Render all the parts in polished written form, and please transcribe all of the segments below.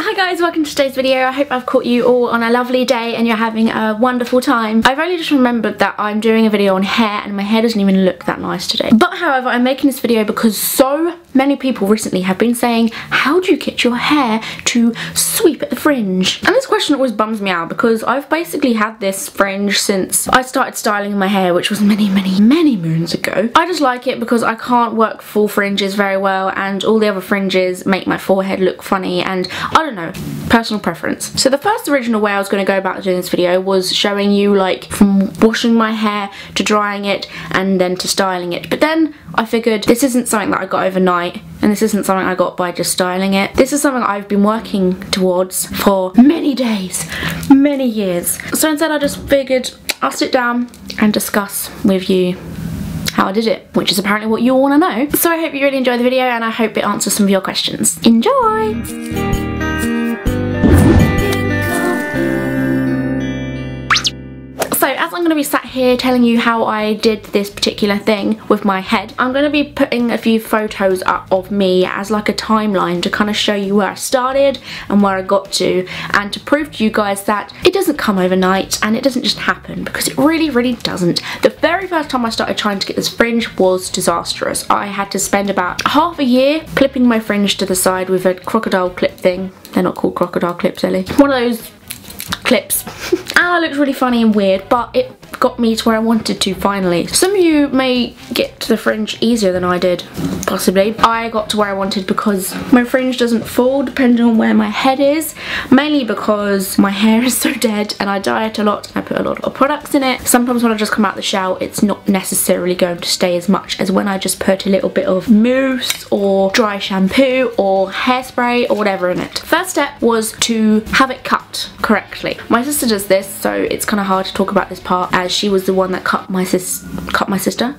Hi guys, welcome to today's video. I hope I've caught you all on a lovely day and you're having a wonderful time. I've only just remembered that I'm doing a video on hair and my hair doesn't even look that nice today. But however, I'm making this video because so many people recently have been saying, how do you get your hair to sweep at the fringe? And this question always bums me out because I've basically had this fringe since I started styling my hair, which was many moons ago. I just like it because I can't work full fringes very well and all the other fringes make my forehead look funny and I don't know, personal preference. So the first original way I was going to go about doing this video was showing you like from washing my hair to drying it and then to styling it. But then I figured this isn't something that I got overnight and this isn't something I got by just styling it. This is something I've been working towards for many days, many years. So instead I just figured I'll sit down and discuss with you how I did it, which is apparently what you all want to know. So I hope you really enjoy the video and I hope it answers some of your questions. Enjoy! So as I'm going to be sat here telling you how I did this particular thing with my head, I'm going to be putting a few photos up of me as like a timeline to kind of show you where I started and where I got to, and to prove to you guys that it doesn't come overnight and it doesn't just happen, because it really doesn't. The very first time I started trying to get this fringe was disastrous. I had to spend about half a year clipping my fringe to the side with a crocodile clip thing. They're not called crocodile clips, Ellie. One of those clips. And I looked really funny and weird, but it got me to where I wanted to finally. Some of you may get to the fringe easier than I did, possibly. I got to where I wanted because my fringe doesn't fall depending on where my head is, mainly because my hair is so dead and I diet a lot and I put a lot of products in it. Sometimes when I just come out the shower, it's not necessarily going to stay as much as when I just put a little bit of mousse or dry shampoo or hairspray or whatever in it. First step was to have it cut correctly. My sister does this, so it's kind of hard to talk about this part as she was the one that cut my sister.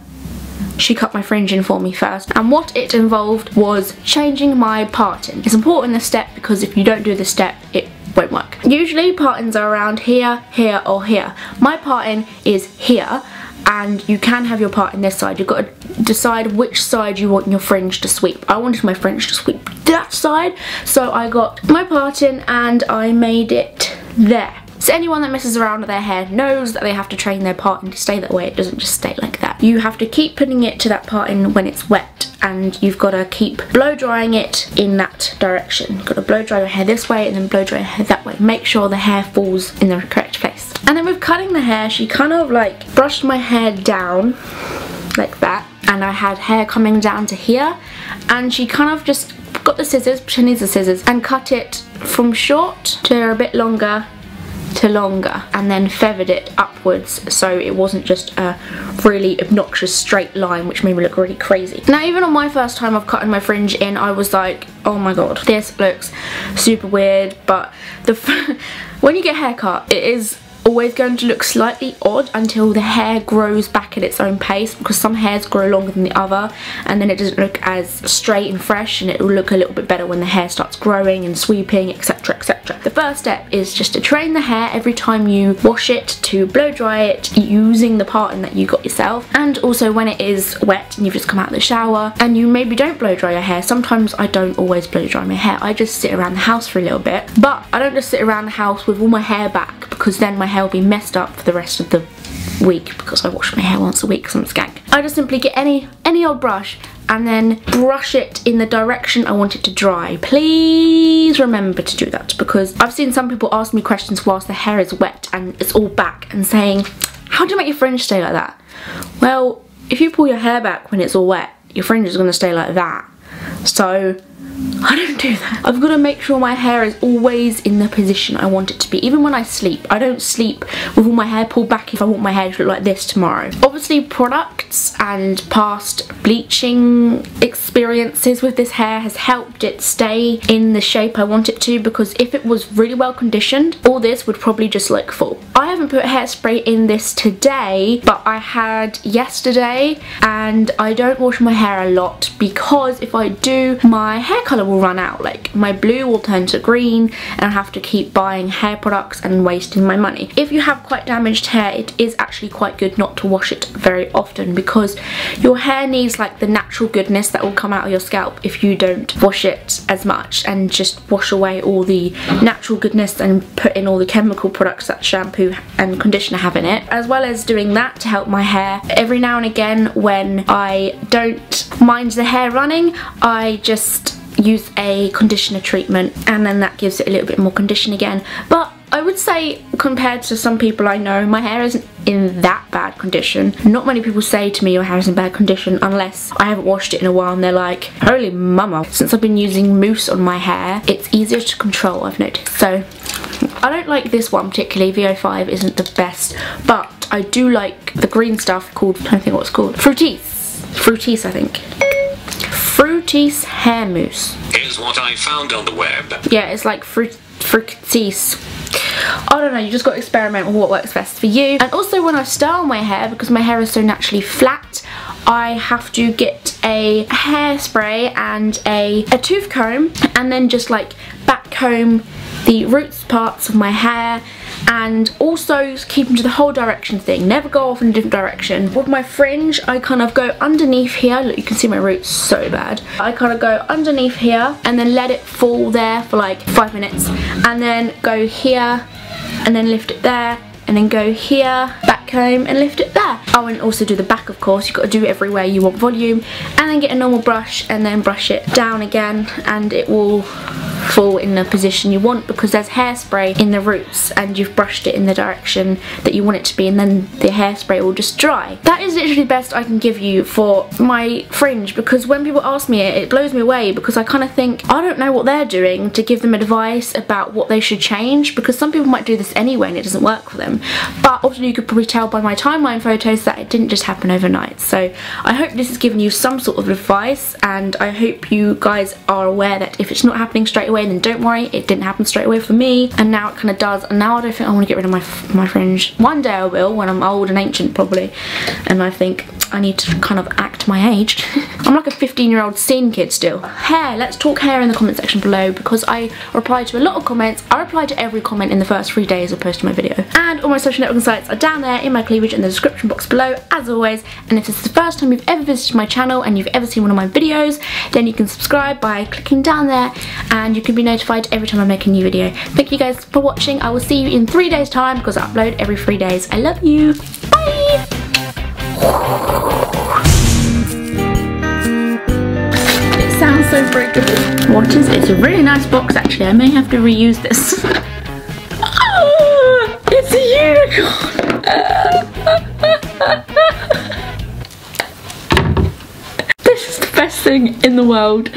She cut my fringe in for me first, and what it involved was changing my parting. It's important this step because if you don't do this step, it won't work. Usually partings are around here, here or here. My parting is here, and you can have your part in this side. You've got to decide which side you want your fringe to sweep. I wanted my fringe to sweep that side, so I got my part in and I made it there. So anyone that messes around with their hair knows that they have to train their parting to stay that way. It doesn't just stay like that. You have to keep putting it to that parting when it's wet, and you've got to keep blow drying it in that direction. You've got to blow dry your hair this way and then blow dry your hair that way. Make sure the hair falls in the correct place. And then with cutting the hair, she kind of like brushed my hair down like that, and I had hair coming down to here, and she kind of just got the scissors, she needs the scissors, and cut it from short to a bit longer to longer, and then feathered it upwards so it wasn't just a really obnoxious straight line which made me look really crazy. Now even on my first time of cutting my fringe in, I was like, oh my god, this looks super weird, but when you get a haircut, it is always going to look slightly odd until the hair grows back at its own pace, because some hairs grow longer than the other and then it doesn't look as straight and fresh, and it will look a little bit better when the hair starts growing and sweeping, etc, etc. The first step is just to train the hair every time you wash it to blow dry it using the parting that you got yourself, and also when it is wet and you've just come out of the shower and you maybe don't blow dry your hair. Sometimes I don't always blow dry my hair, I just sit around the house for a little bit, but I don't just sit around the house with all my hair back, because then my hair will be messed up for the rest of the week because I wash my hair once a week because I'm a skank. I just simply get any old brush and then brush it in the direction I want it to dry. Please remember to do that, because I've seen some people ask me questions whilst the hair is wet and it's all back and saying, how do you make your fringe stay like that? Well, if you pull your hair back when it's all wet, your fringe is going to stay like that. So I don't do that. I've got to make sure my hair is always in the position I want it to be. Even when I sleep, I don't sleep with all my hair pulled back if I want my hair to look like this tomorrow. Obviously products and past bleaching experiences with this hair has helped it stay in the shape I want it to, because if it was really well conditioned, all this would probably just like fall. I haven't put hairspray in this today, but I had yesterday, and I don't wash my hair a lot because if I do, my hair colour will run out. Like my blue will turn to green and I have to keep buying hair products and wasting my money. If you have quite damaged hair, it is actually quite good not to wash it very often, because your hair needs like the natural goodness that will come out of your scalp if you don't wash it as much, and just wash away all the natural goodness and put in all the chemical products that shampoo and conditioner have in it. As well as doing that to help my hair, every now and again when I don't mind the hair running, I just use a conditioner treatment, and then that gives it a little bit more condition again. But I would say, compared to some people I know, my hair isn't in that bad condition. Not many people say to me your hair is in bad condition unless I haven't washed it in a while and they're like, holy mama. Since I've been using mousse on my hair, it's easier to control, I've noticed. So I don't like this one particularly. VO5 isn't the best, but I do like the green stuff called, I don't think what it's called, Fructis I think. Fructis hair mousse. Here's what I found on the web. Yeah, it's like Fructis. I don't know, you just got to experiment with what works best for you. And also when I style my hair, because my hair is so naturally flat, I have to get a hairspray and a tooth comb, and then just like back comb the roots parts of my hair, and also keep them to the whole direction thing, never go off in a different direction. With my fringe, I kind of go underneath here. Look, you can see my roots so bad. I kind of go underneath here and then let it fall there for like 5 minutes, and then go here and then lift it there, and then go here, back comb and lift it there. Oh, and also do the back, of course. You've got to do it everywhere you want volume, and then get a normal brush and then brush it down again, and it will fall in the position you want, because there's hairspray in the roots and you've brushed it in the direction that you want it to be, and then the hairspray will just dry. That is literally the best I can give you for my fringe, because when people ask me it blows me away, because I kind of think I don't know what they're doing to give them advice about what they should change, because some people might do this anyway and it doesn't work for them. But obviously you could probably tell by my timeline photos that it didn't just happen overnight. So I hope this has given you some sort of advice, and I hope you guys are aware that if it's not happening straight away, then don't worry, it didn't happen straight away for me, and now it kind of does. And now I don't think I want to get rid of my fringe. One day I will, when I'm old and ancient probably, and I think I need to kind of act my age. I'm like a 15-year-old scene kid still. Hair, let's talk hair in the comment section below, because I reply to a lot of comments. I reply to every comment in the first 3 days of posting my video. And all my social networking sites are down there in my cleavage in the description box below, as always. And if this is the first time you've ever visited my channel and you've ever seen one of my videos, then you can subscribe by clicking down there, and you can be notified every time I make a new video. Thank you guys for watching. I will see you in 3 days time, because I upload every 3 days. I love you. Bye! It sounds so breakable. What is it? It's a really nice box actually. I may have to reuse this. Oh, it's a unicorn! This is the best thing in the world.